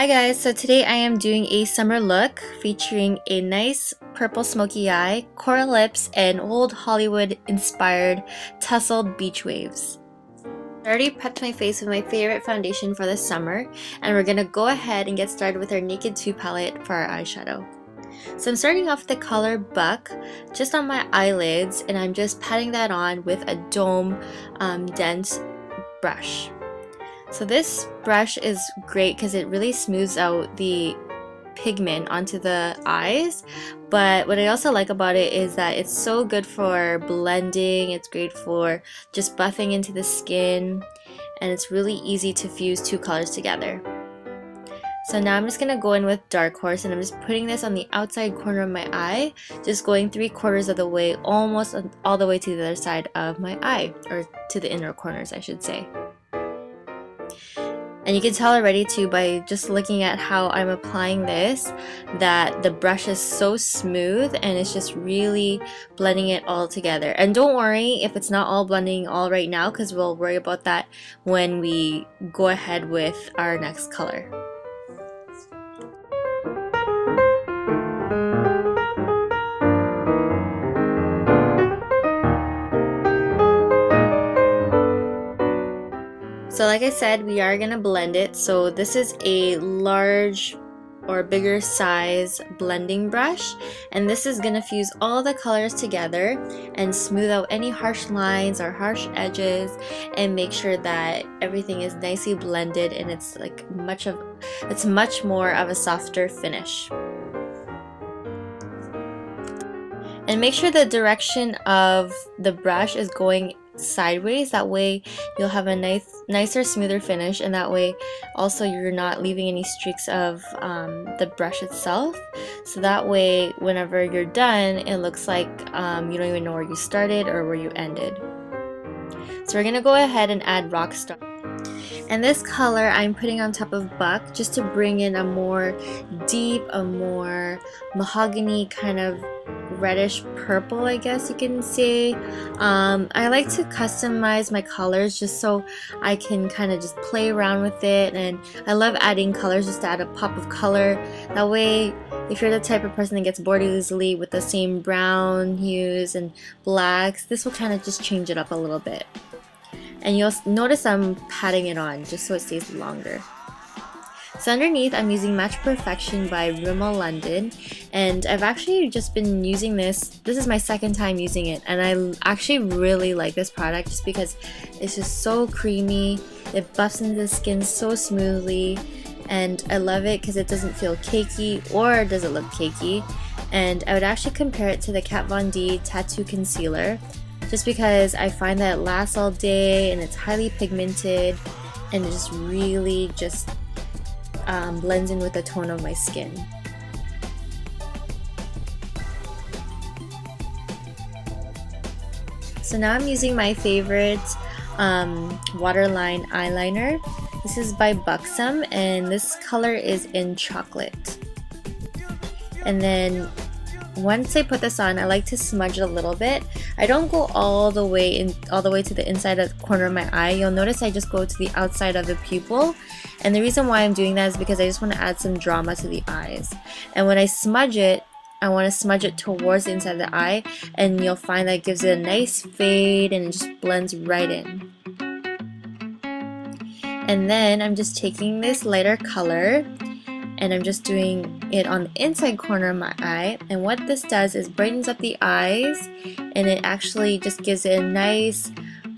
Hi guys, so today I am doing a summer look featuring a nice purple smoky eye, coral lips, and old Hollywood inspired tussled beach waves. I already prepped my face with my favorite foundation for the summer, and we're gonna go ahead and get started with our Naked 2 palette for our eyeshadow. So I'm starting off with the color Buck just on my eyelids, and I'm just patting that on with a dome dense brush. So this brush is great because it really smooths out the pigment onto the eyes, but what I also like about it is that it's so good for blending, it's great for just buffing into the skin, and it's really easy to fuse two colors together. So now I'm just going to go in with Dark Horse, and I'm just putting this on the outside corner of my eye, just going 3/4 of the way, almost all the way to the other side of my eye, or to the inner corners I should say. And you can tell already too by just looking at how I'm applying this that the brush is so smooth and it's just really blending it all together. And don't worry if it's not all blending all right now, because we'll worry about that when we go ahead with our next color. So like I said, we are gonna blend it. So this is a large or bigger size blending brush, and this is gonna fuse all the colors together and smooth out any harsh lines or harsh edges and make sure that everything is nicely blended and it's like much more of a softer finish. And make sure the direction of the brush is going sideways, that way you'll have a nicer, smoother finish, and that way also you're not leaving any streaks of the brush itself, so that way whenever you're done it looks like you don't even know where you started or where you ended. So we're gonna go ahead and add Rockstar, and this color I'm putting on top of Buck just to bring in a more deep, a more mahogany kind of reddish purple, I guess you can say. I like to customize my colors just so I can kind of just play around with it, and I love adding colors just to add a pop of color. That way if you're the type of person that gets bored easily with the same brown hues and blacks, this will kind of just change it up a little bit. And you'll notice I'm patting it on just so it stays longer. So underneath I'm using Match Perfection by Rimmel London, and I've actually just been using this. This is my second time using it, and I actually really like this product just because it's just so creamy, it buffs into the skin so smoothly, and I love it because it doesn't feel cakey or does it look cakey. And I would actually compare it to the Kat Von D Tattoo Concealer just because I find that it lasts all day and it's highly pigmented and it just really just blends in with the tone of my skin. So now I'm using my favorite waterline eyeliner. This is by Buxom, and this color is in chocolate. And then once I put this on, I like to smudge it a little bit. I don't go all the way to the inside of the corner of my eye. You'll notice I just go to the outside of the pupil, and the reason why I'm doing that is because I just want to add some drama to the eyes. And when I smudge it, I want to smudge it towards the inside of the eye, and you'll find that it gives it a nice fade and it just blends right in. And then I'm just taking this lighter color and I'm just doing it on the inside corner of my eye, and what this does is brightens up the eyes, and it actually just gives it a nice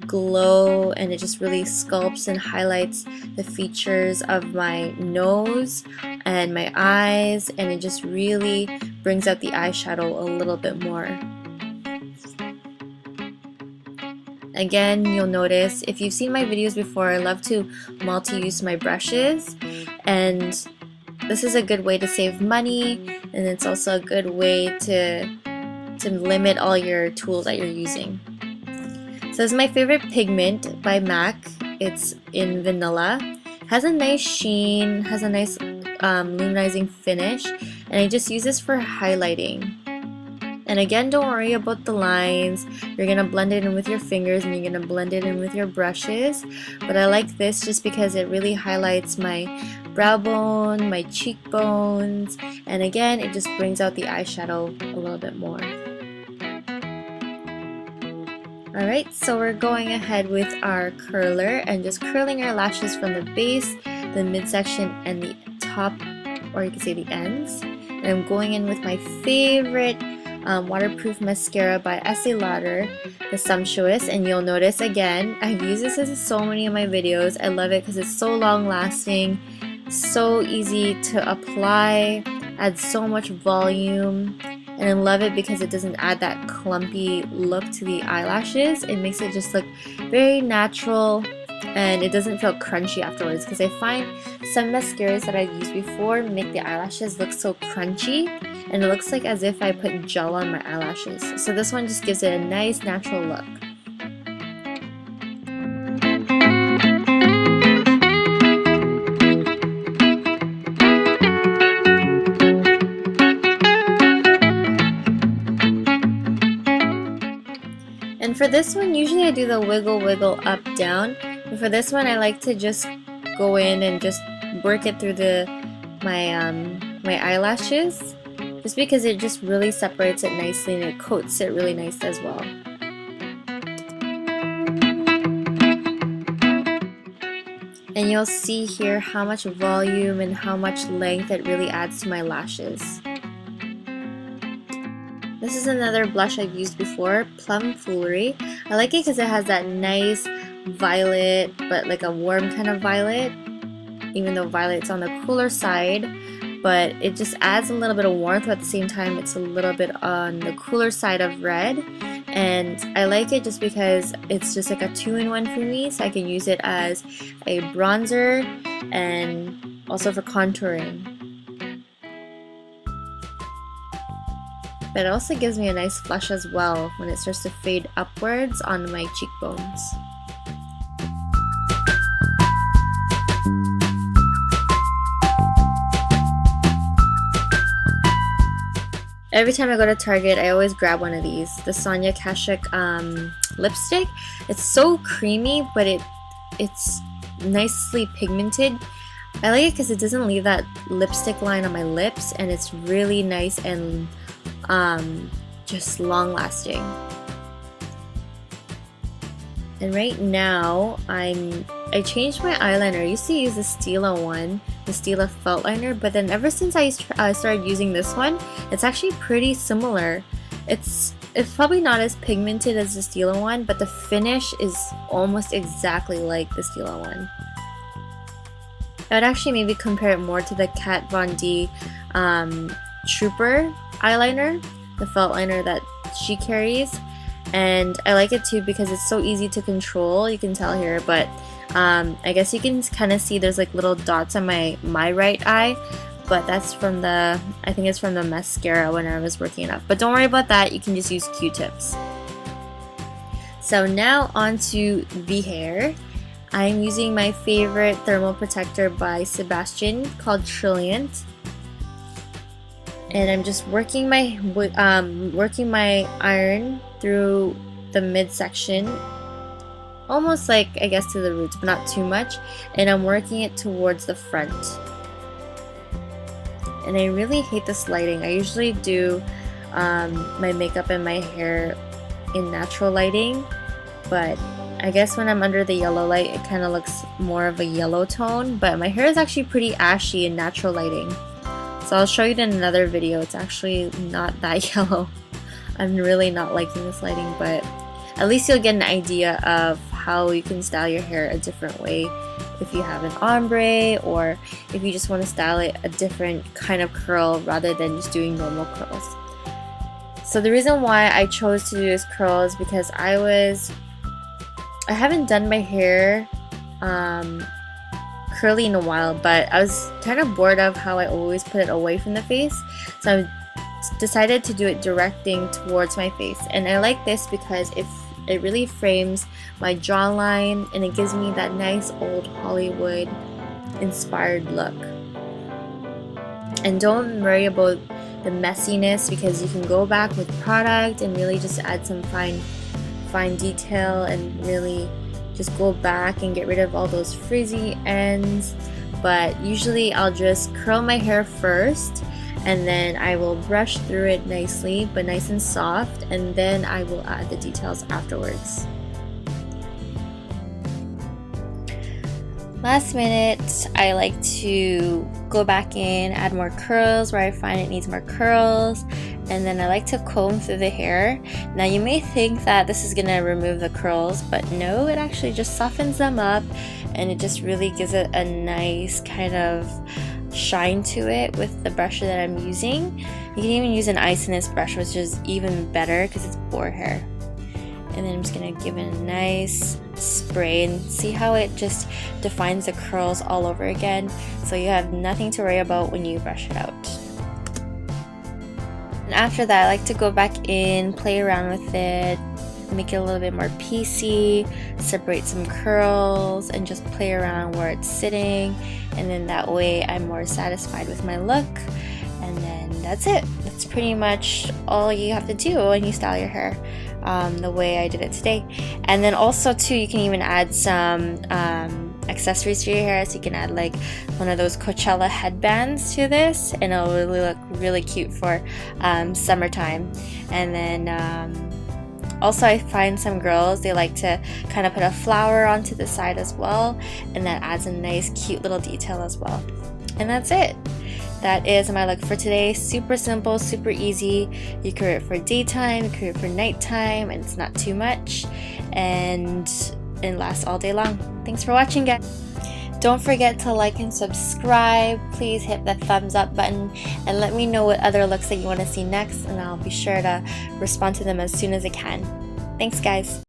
glow, and it just really sculpts and highlights the features of my nose and my eyes, and it just really brings out the eyeshadow a little bit more. Again, you'll notice if you've seen my videos before, I love to multi-use my brushes, and this is a good way to save money, and it's also a good way to limit all your tools that you're using. So this is my favorite pigment by MAC. It's in vanilla. Has a nice sheen, has a nice luminizing finish, and I just use this for highlighting. And again, don't worry about the lines. You're gonna blend it in with your fingers and you're gonna blend it in with your brushes. But I like this just because it really highlights my brow bone, my cheekbones, and again, it just brings out the eyeshadow a little bit more. Alright, so we're going ahead with our curler and just curling our lashes from the base, the midsection, and the top, or you can say the ends. And I'm going in with my favorite waterproof mascara by Estee Lauder, the Sumptuous, and you'll notice again, I've used this in so many of my videos. I love it because it's so long lasting, so easy to apply, adds so much volume. And I love it because it doesn't add that clumpy look to the eyelashes. It makes it just look very natural and it doesn't feel crunchy afterwards, because I find some mascaras that I've used before make the eyelashes look so crunchy and it looks like as if I put gel on my eyelashes. So this one just gives it a nice natural look. And for this one, usually I do the wiggle wiggle up down, but for this one I like to just go in and just work it through my eyelashes, just because it just really separates it nicely and it coats it really nice as well. And you'll see here how much volume and how much length it really adds to my lashes. This is another blush I've used before, Plum Foolery. I like it because it has that nice violet, but like a warm kind of violet, even though violet's on the cooler side, but it just adds a little bit of warmth, but at the same time it's a little bit on the cooler side of red. And I like it just because it's just like a 2-in-1 for me, so I can use it as a bronzer and also for contouring. But it also gives me a nice flush as well when it starts to fade upwards on my cheekbones. Every time I go to Target, I always grab one of these. The Sonia Kashuk lipstick. It's so creamy, but it's nicely pigmented. I like it because it doesn't leave that lipstick line on my lips, and it's really nice and just long lasting. And right now I changed my eyeliner. I used to use the Stila one, the Stila felt liner, but then ever since I started using this one, it's actually pretty similar. It's probably not as pigmented as the Stila one, but the finish is almost exactly like the Stila one. I would actually maybe compare it more to the Kat Von D Trooper eyeliner, the felt liner that she carries, and I like it too because it's so easy to control. You can tell here, but I guess you can kind of see there's like little dots on my right eye, but that's from the, I think it's from the mascara when I was working it up. But don't worry about that, you can just use Q-tips. So now onto the hair. I'm using my favorite thermal protector by Sebastian called Trilliant. And I'm just working my iron through the midsection, almost like I guess to the roots, but not too much. And I'm working it towards the front. And I really hate this lighting. I usually do my makeup and my hair in natural lighting, but I guess when I'm under the yellow light, it kind of looks more of a yellow tone. But my hair is actually pretty ashy in natural lighting. So I'll show you in another video. It's actually not that yellow. I'm really not liking this lighting, but at least you'll get an idea of how you can style your hair a different way if you have an ombre, or if you just want to style it a different kind of curl rather than just doing normal curls. So the reason why I chose to do this curl is because I haven't done my hair curly in a while, but I was kind of bored of how I always put it away from the face, so I decided to do it directing towards my face. And I like this because it really frames my jawline and it gives me that nice old Hollywood inspired look. And don't worry about the messiness, because you can go back with product and really just add some fine detail and really just go back and get rid of all those frizzy ends. but usually I'll just curl my hair first, and then I will brush through it nicely, but nice and soft, and then I will add the details afterwards. Last minute, I like to go back in, add more curls where I find it needs more curls, and then I like to comb through the hair. Now you may think that this is gonna remove the curls, but no, it actually just softens them up, and it just really gives it a nice kind of shine to it with the brush that I'm using. You can even use an iciness brush, which is even better because it's boar hair. And then I'm just gonna give it a nice spray and see how it just defines the curls all over again, so you have nothing to worry about when you brush it out. And after that, I like to go back in, play around with it, make it a little bit more piecey, separate some curls, and just play around where it's sitting, and then that way I'm more satisfied with my look. And then that's it. That's pretty much all you have to do when you style your hair the way I did it today. And then also too, you can even add some accessories to your hair. So you can add like one of those Coachella headbands to this, and it'll really look really cute for summertime. And then also, I find some girls, they like to kind of put a flower onto the side as well, and that adds a nice cute little detail as well. And that's it. That is my look for today. Super simple, super easy. You can wear it for daytime, you can wear it for nighttime, and it's not too much, and it lasts all day long. Thanks for watching, guys. Don't forget to like and subscribe. Please hit the thumbs up button and let me know what other looks that you want to see next, and I'll be sure to respond to them as soon as I can. Thanks, guys.